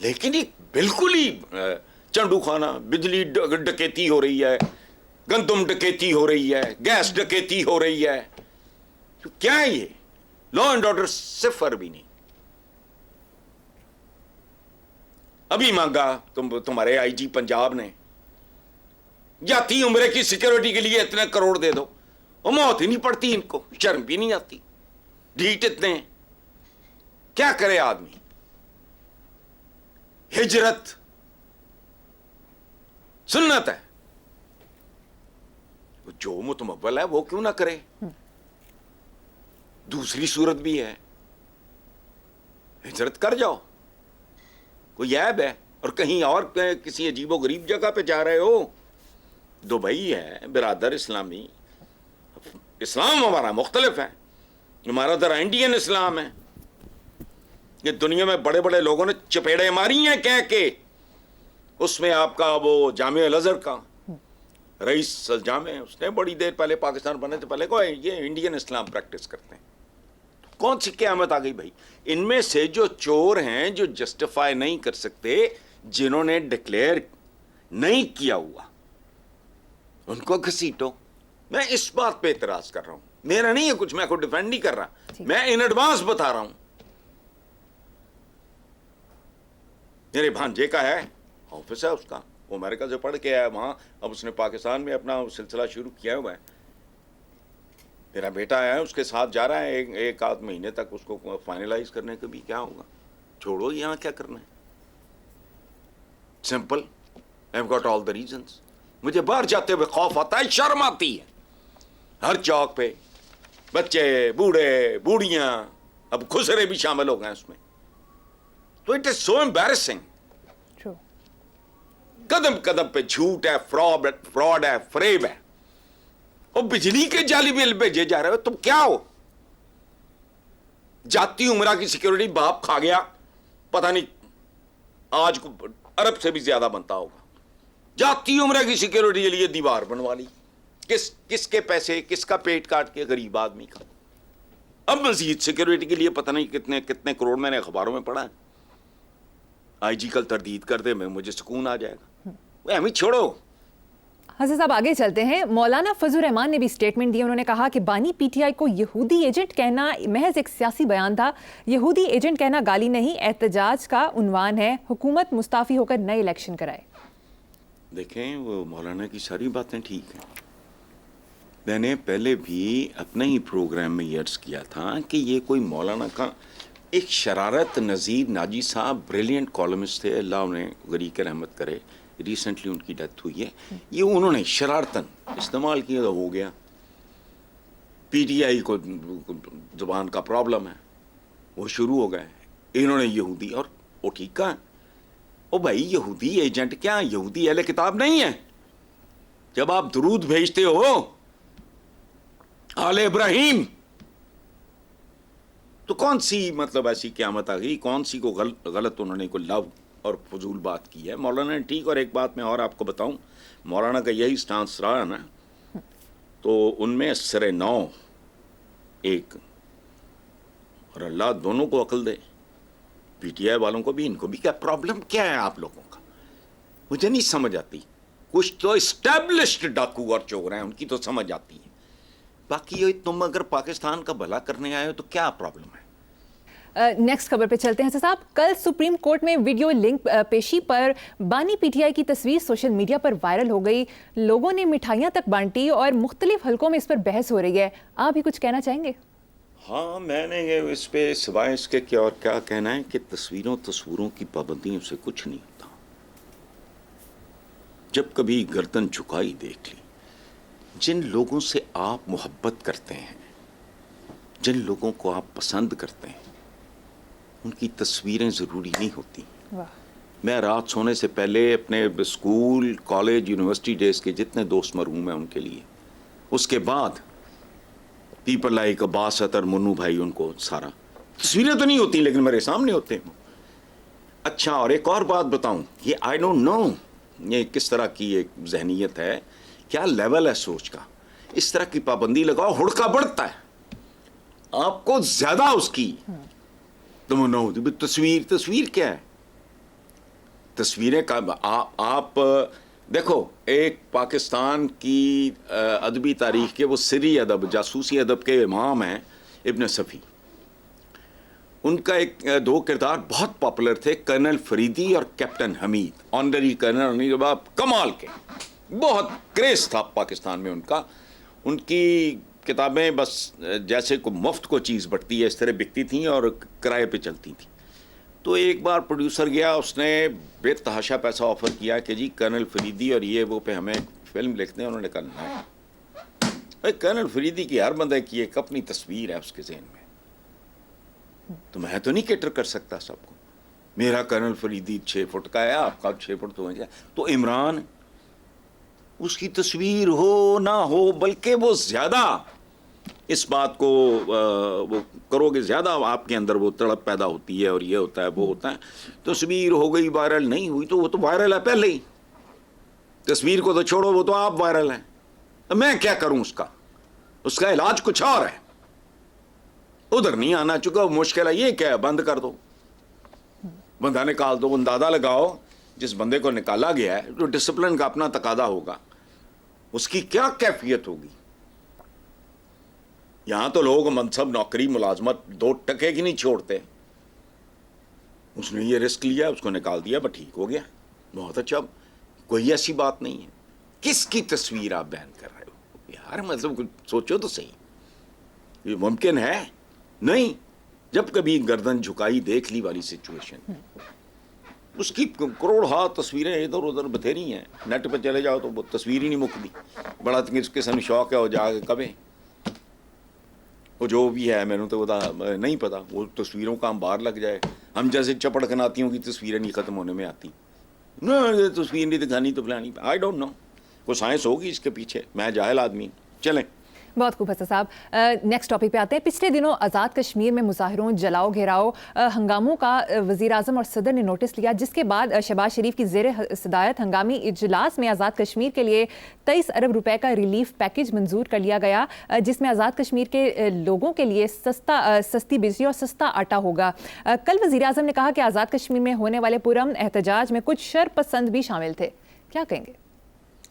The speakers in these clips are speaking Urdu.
لیکن یہ بالکل ہی چنڈو خانہ، بجلی ڈکیتی ہو رہی ہے، گندم ڈکیتی ہو رہی ہے، گیس ڈکیتی ہو رہی ہے. کیا ہے یہ؟ لا اینڈ آرڈر صفر بھی نہیں. ابھی مانگا تمہارے آئی جی پنجاب نے جاتی عمرے کی سیکورٹی کے لیے اتنے کروڑ دے دو، وہ موت ہی نہیں پڑتی ان کو، شرم بھی نہیں آتی. ڈھیٹ اتنے ہیں. کیا کرے آدمی؟ ہجرت سنت ہے، جو متمول ہے وہ کیوں نہ کرے. دوسری صورت بھی ہے، ہجرت کر جاؤ. کوئی عیب ہے؟ اور کہیں اور کسی عجیب و غریب جگہ پہ جا رہے ہو؟ دبئی ہے برادر اسلامی، اسلام ہمارا مختلف ہے، ہمارا ذرا انڈین اسلام ہے. یہ دنیا میں بڑے بڑے لوگوں نے چپیڑے ماری ہیں کہہ کے. اس میں آپ کا وہ جامعہ الازہر کا رئیس الجامع، اس نے بڑی دیر پہلے پاکستان بننے سے پہلے کو یہ انڈین اسلام پریکٹس کرتے ہیں. کون سی قیامت آ گئی بھائی؟ ان میں سے جو چور ہیں، جو جسٹیفائی نہیں کر سکتے، جنہوں نے ڈکلیئر نہیں کیا ہوا، ان کو گھسیٹو. میں اس بات پہ اعتراض کر رہا ہوں، میرا نہیں ہے کچھ، میں کو ڈیفینڈ نہیں کر رہا، میں ان ایڈوانس بتا رہا ہوں. میرے بھانجے کا ہے، آفس ہے اس کا، وہ امریکہ سے پڑھ کے آیا وہاں، اب اس نے پاکستان میں اپنا سلسلہ شروع کیا ہوا ہے. میرا بیٹا ہے، اس کے ساتھ جا رہا ہے ایک آدھ مہینے تک، اس کو فائنلائز کرنے کا بھی. کیا ہوگا؟ چھوڑو یہاں کیا کرنا ہے. Simple, I have got all the reasons. مجھے باہر جاتے ہوئے خوف آتا ہے، شرم آتی ہے. ہر چوک پہ بچے، بوڑھے، بوڑھیاں، اب خسرے بھی شامل ہو گئے اس میں. تو اٹ از سو امبیرسنگ. قدم قدم پہ جھوٹ ہے، فراڈ ہے، فریب ہے. اور بجلی کے جعلی بل بھیجے جا رہے ہو، تم کیا ہو؟ جاتی عمرہ کی سیکورٹی باپ کھا گیا، پتہ نہیں آج کو ارب سے بھی زیادہ بنتا ہوگا. جاتی عمرہ کی سیکورٹی کے لیے دیوار بنوا لی. کس کے پیسے، کس کا پیٹ کاٹ کے؟ غریب آدمی کا. اب مزید سیکورٹی کے لیے پتہ نہیں کتنے کروڑ میں نے اخباروں میں پڑھا ہے. آئی جی کل تردید کر دے، میں مجھے سکون آ جائے گا. ہمیں چھوڑو. حسن صاحب آگے چلتے ہیں. مولانا فضل الرحمان نے بھی سٹیٹمنٹ دی. انہوں نے کہا کہ بانی پی ٹی آئی کو یہودی ایجنٹ کہنا محض ایک سیاسی بیان تھا. یہودی ایجنٹ کہنا گالی نہیں، احتجاج کا عنوان ہے. حکومت مستعفی ہو کر نئے الیکشن کرائے. دیکھیں، وہ مولانا کی ساری باتیں ٹھیک ہیں. میں نے پہلے بھی اپنے ہی پروگرام میں یہ عرض کیا تھا کہ یہ کوئی مولانا کا ایک شرارت نذیر ناجی صاحب بریلینٹ کالمسٹ تھے، اللہ انہیں غریق رحمت کرے. ریسنٹلی ان کی ڈیتھ ہوئی ہے. یہ انہوں نے شرارتاً استعمال کیا تو ہو گیا. پی ٹی آئی کو زبان کا پرابلم ہے، وہ شروع ہو گئے. انہوں نے یہودی، اور وہ ٹھیک ہے. او بھائی، یہودی ایجنٹ کیا؟ یہودی اہل کتاب نہیں ہے. جب آپ درود بھیجتے ہو آل ابراہیم، تو کون سی مطلب ایسی قیامت آ گئی؟ کون سی کو غلط انہوں نے کوئی لو اور فضول بات کی ہے؟ مولانا نے ٹھیک. اور ایک بات میں اور آپ کو بتاؤں، مولانا کا یہی سٹانس رہا نا، تو ان میں سر نو ایک، اور اللہ دونوں کو عقل دے، پی ٹی آئی والوں کو بھی، ان کو بھی. کیا پرابلم کیا ہے آپ لوگوں کا؟ مجھے نہیں سمجھ آتی. کچھ تو اسٹیبلشڈ ڈاکو اور چور ہیں، ان کی تو سمجھ آتی ہے. باقی تم اگر پاکستان کا بھلا کرنے آئے ہو تو کیا پرابلم ہے؟ نیکسٹ خبر پہ چلتے ہیں حسن صاحب. کل سپریم کورٹ میں ویڈیو لنک پیشی پر بانی پی ٹی آئی کی تصویر سوشل میڈیا پر وائرل ہو گئی. لوگوں نے مٹھائیاں تک بانٹی اور مختلف حلقوں میں اس پر بحث ہو رہی ہے. آپ بھی کچھ کہنا چاہیں گے؟ ہاں، میں نے اس پہ سوائے اس کے کیا اور کیا کہنا ہے کہ تصوروں کی پابندیوں سے کچھ نہیں ہوتا. جب کبھی گردن جھکائی دیکھ لی، جن لوگوں سے آپ محبت کرتے ہیں، جن لوگوں کو آپ پسند کرتے ہیں، ان کی تصویریں ضروری نہیں ہوتی. میں رات سونے سے پہلے اپنے اسکول، کالج، یونیورسٹی ڈیز کے جتنے دوست مرحوم ہیں ان کے لیے، اس کے بعد پیپل لائک عباس اطہر، منو بھائی، ان کو سارا تصویریں تو نہیں ہوتی لیکن میرے سامنے ہوتے ہیں. اچھا، اور ایک اور بات بتاؤں، یہ آئی ڈونٹ نو یہ کس طرح کی ایک ذہنیت ہے، کیا لیول ہے سوچ کا. اس طرح کی پابندی لگاؤ، ہڑکا بڑھتا ہے آپ کو زیادہ اس کی. تصویر کیا ہے؟ تصویریں کا آپ دیکھو، ایک پاکستان کی ادبی تاریخ کے وہ سری ادب، جاسوسی ادب کے امام ہیں ابن صفی. ان کا ایک دو کردار بہت پاپولر تھے، کرنل فریدی اور کیپٹن حمید. آنرری کرنل کمال کے، بہت کریز تھا پاکستان میں ان کا. ان کی کتابیں بس جیسے کو مفت کو چیز بٹتی ہے اس طرح بکتی تھیں اور کرائے پہ چلتی تھیں. تو ایک بار پروڈیوسر گیا، اس نے بے تحاشا پیسہ آفر کیا کہ جی کرنل فریدی اور یہ وہ پہ ہمیں فلم لکھتے ہیں. انہوں نے کہا نہیں، کرنل فریدی کی ہر بندے کی ایک اپنی تصویر ہے اس کے ذہن میں، تو میں تو نہیں کیٹر کر سکتا سب کو. میرا کرنل فریدی 6 فٹ کا ہے، آپ کا 6 فٹ تو ہے. تو عمران اس کی تصویر ہو نہ ہو، بلکہ وہ زیادہ اس بات کو وہ کرو گے، زیادہ آپ کے اندر وہ تڑپ پیدا ہوتی ہے اور یہ ہوتا ہے وہ ہوتا ہے. تصویر ہو گئی وائرل، نہیں ہوئی تو وہ تو وائرل ہے پہلے ہی. تصویر کو تو چھوڑو، وہ تو آپ وائرل ہیں. میں کیا کروں اس کا علاج کچھ اور ہے. ادھر نہیں آنا چکا، مشکل ہے. یہ کیا ہے، بند کر دو، بندہ نکال دو. اندازہ لگاؤ جس بندے کو نکالا گیا ہے، جو ڈسپلن کا اپنا تقاضا ہوگا، اس کی کیا کیفیت ہوگی. یہاں تو لوگ منصب، نوکری، ملازمت 2 ٹکے کی نہیں چھوڑتے. اس نے یہ رسک لیا، اس کو نکال دیا، بس ٹھیک ہو گیا، بہت اچھا. کوئی ایسی بات نہیں ہے. کس کی تصویر آپ بیان کر رہے ہو یار؟ مطلب سوچو تو صحیح، یہ ممکن ہے؟ نہیں. جب کبھی گردن جھکائی دیکھ لی والی سچویشن، اس کی کروڑ تصویریں ادھر ادھر بتھیری ہیں. نیٹ پہ چلے جاؤ تو وہ تصویر ہی نہیں مکتی. بڑا کس قسم شوق ہے وہ جا کے کبھی وہ جو بھی ہے، میں نے تو نہیں پتا. وہ تصویروں کا ہم باہر لگ جائے. ہم جیسے چپڑ کناتیوں کی تصویریں نہیں ختم ہونے میں آتی. یہ تصویر نہیں دکھانی تو فلانی. آئی ڈونٹ نو، کوئی سائنس ہوگی اس کے پیچھے، میں جاہل آدمی. چلیں. بہت خوب حسن صاحب. نیکسٹ ٹاپک پہ آتے ہیں. پچھلے دنوں آزاد کشمیر میں مظاہروں، جلاؤ گھیراؤ، ہنگاموں کا وزیر اعظم اور صدر نے نوٹس لیا، جس کے بعد شہباز شریف کی زیر صدارت ہنگامی اجلاس میں آزاد کشمیر کے لیے 23 ارب روپے کا ریلیف پیکج منظور کر لیا گیا، جس میں آزاد کشمیر کے لوگوں کے لیے سستی بجلی اور سستا آٹا ہوگا. کل وزیر اعظم نے کہا کہ آزاد کشمیر میں ہونے والے پرامن احتجاج میں کچھ شر پسند بھی شامل تھے. کیا کہیں گے؟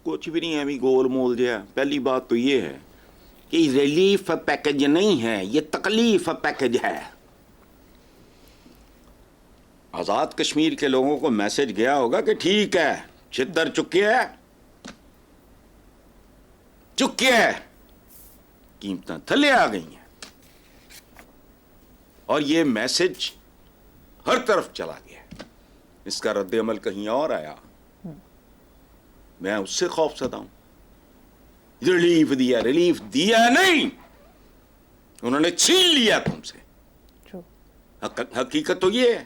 کچھ بھی نہیں ہے، ابھی گول مول جو ہے. پہلی بات تو یہ ہے کہ ریلیف پیکج نہیں ہے، یہ تکلیف پیکج ہے. آزاد کشمیر کے لوگوں کو میسج گیا ہوگا کہ ٹھیک ہے، چھتر چکے ہے، قیمتیں تھلے آ گئی ہیں. اور یہ میسج ہر طرف چلا گیا. اس کا رد عمل کہیں اور آیا، میں اس سے خوف زدہ ہوں. ریلیف دیا نہیں، انہوں نے چھین لیا تم سے. حقیقت تو یہ ہے.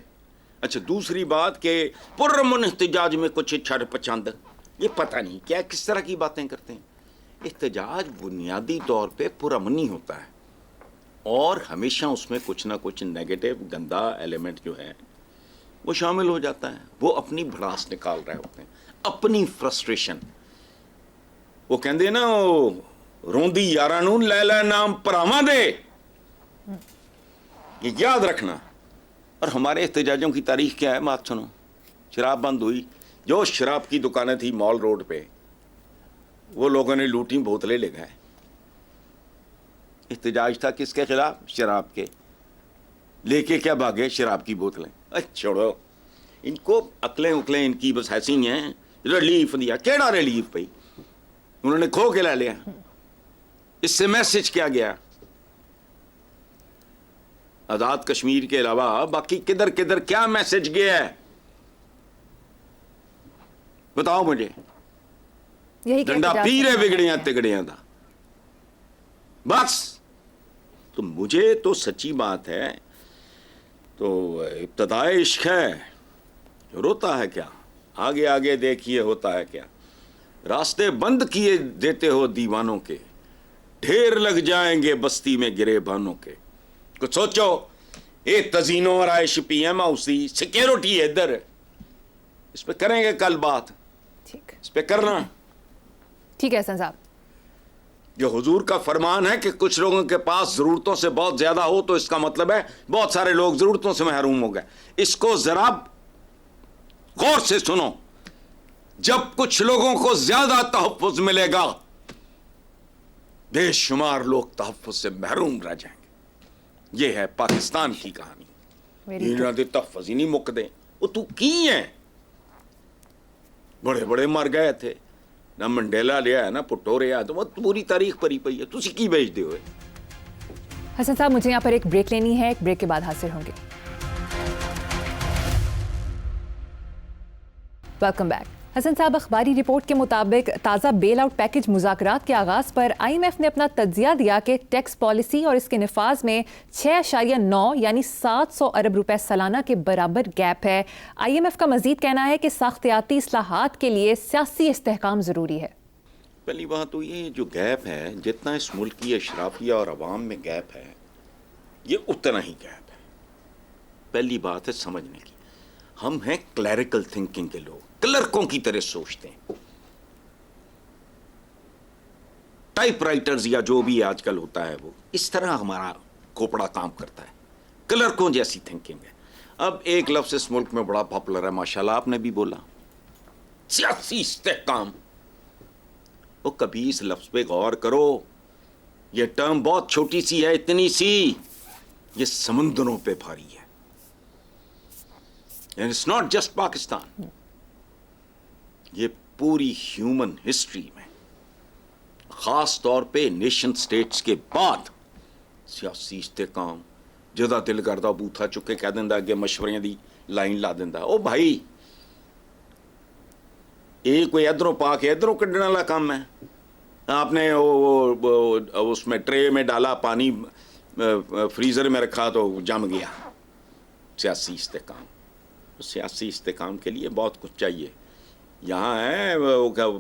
اچھا، دوسری بات کہ پرامن احتجاج میں کچھ چھڑ پچند، یہ پتہ نہیں کیا کس طرح کی باتیں کرتے ہیں. احتجاج بنیادی طور پہ پرامنی ہوتا ہے، اور ہمیشہ اس میں کچھ نہ کچھ نیگیٹو گندا ایلیمنٹ جو ہے وہ شامل ہو جاتا ہے. وہ اپنی بھڑاس نکال رہے ہوتے ہیں، اپنی فرسٹریشن. وہ کہندے ہیں نا، روندی یاراں نوں لے لے نام پراواں دے. یہ یاد رکھنا. اور ہمارے احتجاجوں کی تاریخ کیا ہے؟ بات سنو. شراب بند ہوئی، جو شراب کی دکانیں تھی مال روڈ پہ، وہ لوگوں نے لوٹی، بوتلیں لے گئے. احتجاج تھا کس کے خلاف؟ شراب کے. لے کے کیا بھاگے؟ شراب کی بوتلیں. چھوڑو ان کو، عقلیں ان کی بس ایسی ہیں. ریلیف دیا، کیڑا ریلیف بھائی؟ انہوں نے کھو کے لے لیا. اس سے میسج کیا گیا؟ آزاد کشمیر کے علاوہ باقی کدھر کیا میسج گیا ہے؟ بتاؤ مجھے. ڈنڈا پیرے بگڑیاں تگڑیاں دا. بس. تو مجھے تو سچی بات ہے تو ابتدائے عشق ہے. روتا ہے کیا؟ آگے دیکھیے ہوتا ہے کیا. راستے بند کیے دیتے ہو دیوانوں کے، ڈھیر لگ جائیں گے بستی میں گرے بانوں کے. کچھ سوچو. اے تزینوں اور عائش پی ایم ہاؤسی سیکیورٹی ہے ادھر. اس پہ کریں گے کل بات. ٹھیک، اس پہ کرنا. ٹھیک ہے حسن صاحب. جو حضور کا فرمان ہے کہ کچھ لوگوں کے پاس ضرورتوں سے بہت زیادہ ہو، تو اس کا مطلب ہے بہت سارے لوگ ضرورتوں سے محروم ہو گئے. اس کو ذرا غور سے سنو, جب کچھ لوگوں کو زیادہ تحفظ ملے گا بے شمار لوگ تحفظ سے محروم رہ جائیں گے. یہ ہے پاکستان کی کہانی. انہوں نے تحفظ ہی نہیں مک دے. وہ تو کی ہیں, بڑے بڑے مر گئے تھے, نہ منڈیلا لیا ہے نہ پٹو رہا, تو وہ پوری تاریخ پری پئی ہے. تسی کی بیچ دے ہوئے. حسن صاحب مجھے یہاں پر ایک بریک لینی ہے, ایک بریک کے بعد حاضر ہوں گے. Welcome back. حسن صاحب, اخباری رپورٹ کے مطابق تازہ بیل آؤٹ پیکج مذاکرات کے آغاز پر آئی ایم ایف نے اپنا تجزیہ دیا کہ ٹیکس پالیسی اور اس کے نفاذ میں 6.9 یعنی 700 ارب روپے سالانہ کے برابر گیپ ہے. آئی ایم ایف کا مزید کہنا ہے کہ ساختیاتی اصلاحات کے لیے سیاسی استحکام ضروری ہے. پہلی بات تو یہ جو گیپ ہے, جتنا اس ملک کی اشرافیہ اور عوام میں گیپ ہے, یہ اتنا ہی گیپ ہے. پہلی بات ہے سمجھنے کی. ہم ہیں کلیریکل تھنکنگ کے لوگ, کلرکوں کی طرح سوچتے ہیں. ٹائپ رائٹرز یا جو بھی آج کل ہوتا ہے وہ اس طرح ہمارا کھوپڑا کام کرتا ہے. کلرکوں جیسی تھنکنگ ہے. اب ایک لفظ اس ملک میں بڑا پاپولر ہے, ماشاءاللہ آپ نے بھی بولا, سیاسی استحکام. وہ کبھی اس لفظ پہ غور کرو. یہ ٹرم بہت چھوٹی سی ہے, اتنی سی, یہ سمندروں پہ بھاری ہے. And it's not just Pakistan, یہ پوری ہیومن ہسٹری میں, خاص طور پہ نیشن سٹیٹس کے بعد سیاسی استحکام. جدا دل کردا بوتھا چکے کہہ دیندا کہ مشوریاں دی لائن لا دیندا. او بھائی, یہ کوئی ادھروں پا کے ادھروں کڈنے والا کام ہے. آپ نے اس میں ٹرے میں ڈالا پانی, فریزر میں رکھا تو جم گیا. سیاسی استحکام. سیاسی استحکام کے لیے بہت کچھ چاہیے. یہاں ہے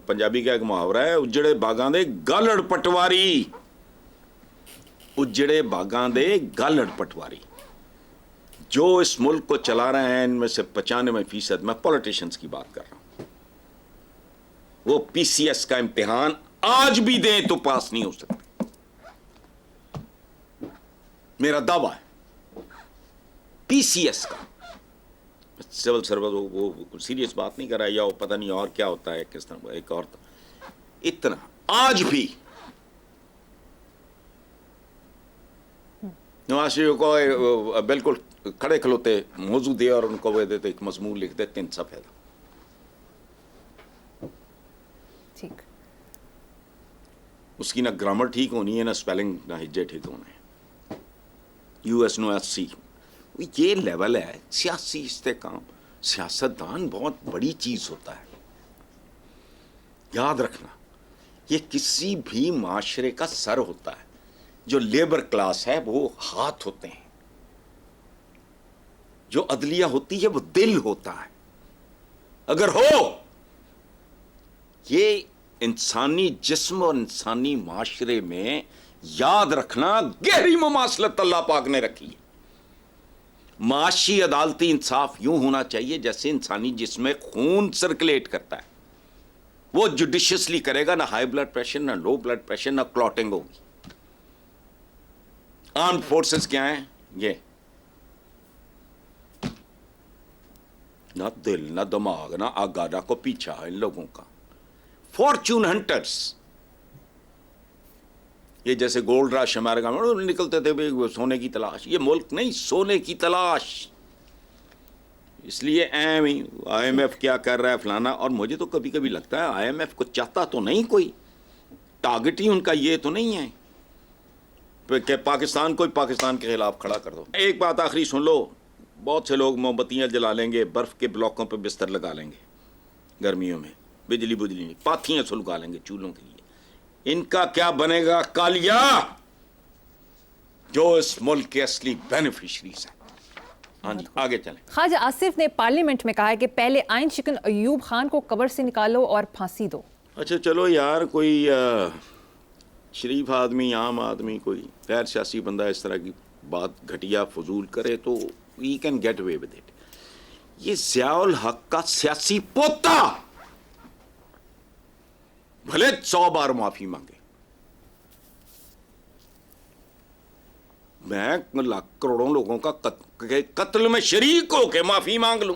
پنجابی کا ایک محاورہ ہے, اجڑے باغاں دے گالڑ پٹواری. اجڑے باغاں دے گالڑ پٹواری. جو اس ملک کو چلا رہے ہیں ان میں سے 95%, میں پولیٹیشنز کی بات کر رہا ہوں, وہ پی سی ایس کا امتحان آج بھی دیں تو پاس نہیں ہو سکتے. میرا دعویٰ ہے پی سی ایس کا. سول سروس وہ سیریس بات نہیں کر رہا, یا وہ پتہ نہیں اور کیا ہوتا ہے کس طرح. ایک اور اتنا آج بھی نواز شریف کو بالکل کھڑے کھلوتے موضوع دے اور ان کو وہ دیتے ایک مضمون لکھ دے 3 صفحے کا. ٹھیک, اس کی نہ گرامر ٹھیک ہونی ہے, نہ سپیلنگ, نہ ہجے ٹھیک ہونے ہیں. یو ایس نو ایس سی, یہ لیول ہے سیاسی استحکام. سیاستدان بہت بڑی چیز ہوتا ہے, یاد رکھنا. یہ کسی بھی معاشرے کا سر ہوتا ہے. جو لیبر کلاس ہے وہ ہاتھ ہوتے ہیں, جو عدلیہ ہوتی ہے وہ دل ہوتا ہے. اگر ہو یہ انسانی جسم اور انسانی معاشرے میں, یاد رکھنا گہری مماثلت اللہ پاک نے رکھی ہے. معاشی عدالتی انصاف یوں ہونا چاہیے جیسے انسانی جسم میں خون سرکولیٹ کرتا ہے. وہ جوڈیشیسلی کرے گا, نہ ہائی بلڈ پریشر, نہ لو بلڈ پریشر, نہ کلوٹنگ ہوگی. آرمڈ فورسز کیا ہیں؟ یہ نہ دل, نہ دماغ, نہ آگا, نہ کو پیچھا ان لوگوں کا. فارچون ہنٹرز, یہ جیسے گولڈ رش ہمارے گاؤں میں نکلتے تھے سونے کی تلاش. یہ ملک نہیں, سونے کی تلاش. اس لیے آئی ایم ایف کیا کر رہا ہے فلانا. اور مجھے تو کبھی کبھی لگتا ہے آئی ایم ایف کو چاہتا تو نہیں کوئی, ٹارگٹ ہی ان کا یہ تو نہیں ہے کہ پاکستان کو پاکستان کے خلاف کھڑا کر دو. ایک بات آخری سن لو, بہت سے لوگ موم بتیاں جلا لیں گے, برف کے بلاکوں پہ بستر لگا لیں گے گرمیوں میں, بجلی نہیں, پاتھیاں سلگا لیں گے چولہوں کے لیے. ان کا کیا بنے گا کالیا, جو اس ملک کے اصلی بینیفیشریز ہیں. ہاں جی آگے چلیں. خواجہ آصف نے پارلیمنٹ میں کہا ہے کہ پہلے آئین شکن ایوب خان کو قبر سے نکالو اور پھانسی دو. اچھا چلو یار, کوئی شریف آدمی, عام آدمی, کوئی غیر سیاسی بندہ اس طرح کی بات گھٹیا فضول کرے تو we can get away with it. یہ ضیاء الحق کا سیاسی پوتا بھلے 100 بار معافی مانگے, میں لاکھ کروڑوں لوگوں کا قتل میں شریک ہو کے معافی مانگ لوں,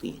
3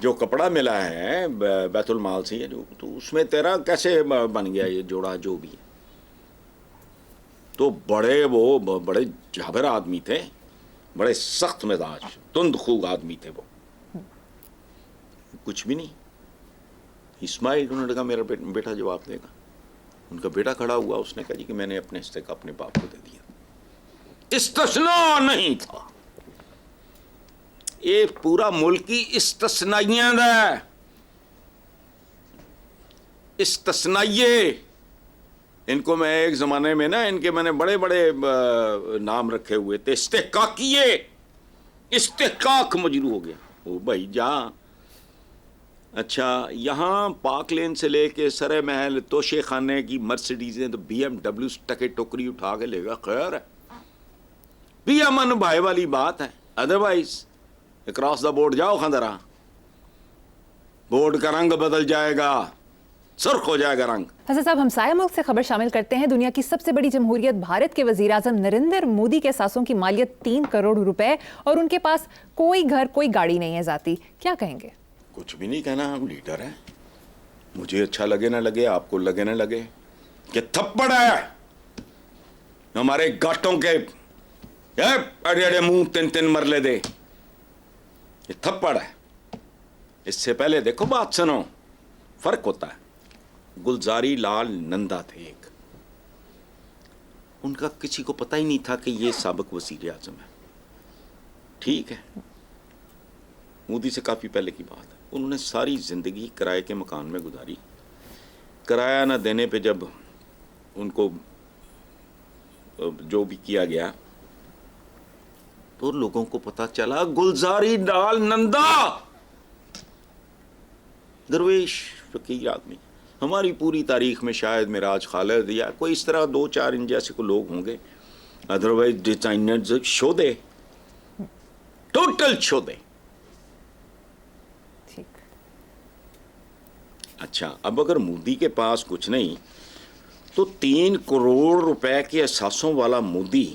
جو کپڑا ملا ہے بیت المال سے جو تو اس میں تیرا کیسے بن گیا یہ جوڑا جو بھی ہے؟ تو بڑے جابر آدمی تھے, بڑے سخت مزاج تند خو آدمی تھے وہ, کچھ بھی نہیں. اسماعیل انہوں نے کہا میرا بیٹا جواب دے گا. ان کا بیٹا کھڑا ہوا, اس نے کہا جی کہ میں نے اپنے حصے کا اپنے باپ کو دے دیا. استثناء نہیں تھا, یہ پورا ملک کی استثنائیاں دا استثنائیے. ان کو میں ایک زمانے میں نا ان کے میں نے بڑے بڑے نام رکھے ہوئے تھے. استحقاقیے, استحقاق مجروح ہو گیا. او بھائی جا, اچھا یہاں پاک لین سے لے کے سرے محل توشے خانے کی مرسیڈیزیں تو بی ایم ڈبلیو ٹکے ٹوکری اٹھا کے لے گا, خیر ہے بھی امن بھائی والی بات ہے. ادروائز اکراس دا بورڈ جاؤ خاندرا, بورڈ کا رنگ بدل جائے گا, سرخ ہو جائے گا رنگ. حسن صاحب, ہمسایہ ملک سے خبر شامل کرتے ہیں. دنیا کی سب سے بڑی جمہوریت بھارت کے وزیر اعظم نریندر مودی کے ساسوں کی مالیت 3 کروڑ روپے, اور ان کے پاس کوئی گھر کوئی گاڑی نہیں ہے ذاتی. کیا کہیں گے؟ کچھ بھی نہیں کہنا, ہم لیڈر ہیں. مجھے اچھا لگے نہ لگے, آپ کو لگے نہ لگے, کہ تھپڑ ہے ہمارے گاٹوں کے اڑے اڑے منہ 3 مرلے دے, یہ تھپڑ ہے. اس سے پہلے دیکھو بات سنو, فرق ہوتا ہے. گلزاری لال نندا تھے ایک, ان کا کسی کو پتہ ہی نہیں تھا کہ یہ سابق وزیر اعظم ہے. ٹھیک ہے, مودی سے کافی پہلے کی بات ہے. انہوں نے ساری زندگی کرائے کے مکان میں گزاری. کرایہ نہ دینے پہ جب ان کو جو بھی کیا گیا تو لوگوں کو پتہ چلا گلزاری لال نندا درویش فقیر آدمی. ہماری پوری تاریخ میں شاید معراج خالد یا کوئی اس طرح 2-4 ان جیسے کو لوگ ہوں گے, ادروائز ڈیزائنرز شودے, ٹوٹل شودے. اچھا, اب اگر مودی کے پاس کچھ نہیں تو 3 کروڑ روپے کے اثاثوں والا مودی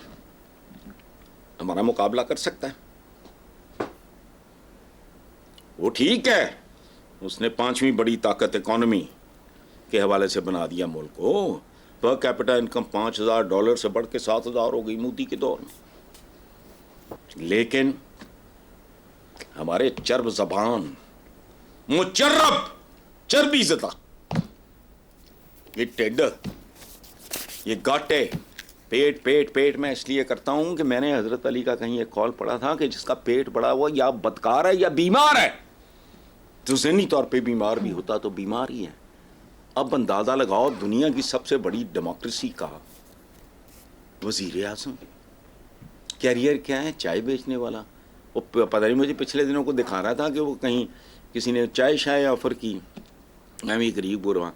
ہمارا مقابلہ کر سکتا ہے. وہ ٹھیک ہے, اس نے 5ویں بڑی طاقت اکانومی کے حوالے سے بنا دیا ملک کو. پر کیپٹا انکم $5,000 سے بڑھ کے 7,000 ہو گئی مودی کے دور میں. لیکن ہمارے چرب زبان, مچرب چربی زدہ, یہ ٹیڈ, یہ گاٹے, پیٹ میں اس لیے کرتا ہوں کہ میں نے حضرت علی کا کہیں ایک قول پڑھا تھا کہ جس کا پیٹ بڑا ہوا یا بدکار ہے یا بیمار ہے. تو ذہنی طور پہ بیمار بھی ہوتا تو بیمار ہی ہے. اب اندازہ لگاؤ, دنیا کی سب سے بڑی ڈیموکریسی کا وزیر اعظم, کیریئر کیا ہے, چائے بیچنے والا. وہ پتہ نہیں, مجھے پچھلے دنوں کو دکھا رہا تھا کہ وہ کہیں کسی نے چائے شائے آفر کی. میں بھی غریب ہو رہا,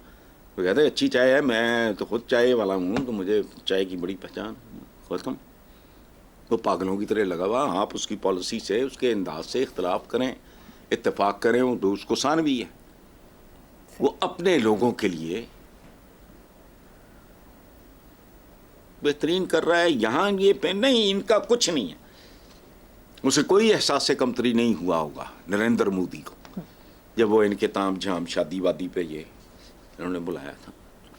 وہ کہتا ہے اچھی چائے ہے, میں تو خود چائے والا ہوں تو مجھے چائے کی بڑی پہچان. ختم. وہ پاگلوں کی طرح لگا ہوا. آپ اس کی پالیسی سے, اس کے انداز سے اختلاف کریں, اتفاق کریں, وہ اس کو سان بھی ہے. وہ اپنے لوگوں کے لیے بہترین کر رہا ہے. یہاں یہ پہ نہیں, ان کا کچھ نہیں ہے. اسے کوئی احساس کمتری نہیں ہوا ہوگا نریندر مودی کو جب وہ ان کے تام جھام شادی وادی پہ یہ انہوں نے بلایا تھا.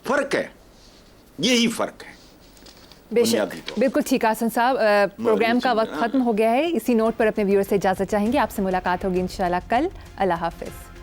فرق ہے, یہی فرق ہے. بے شک, بالکل ٹھیک ہے حسن صاحب. پروگرام کا وقت ختم ہو گیا ہے. اسی نوٹ پر اپنے ویور سے اجازت چاہیں گے. آپ سے ملاقات ہوگی انشاءاللہ کل. اللہ حافظ.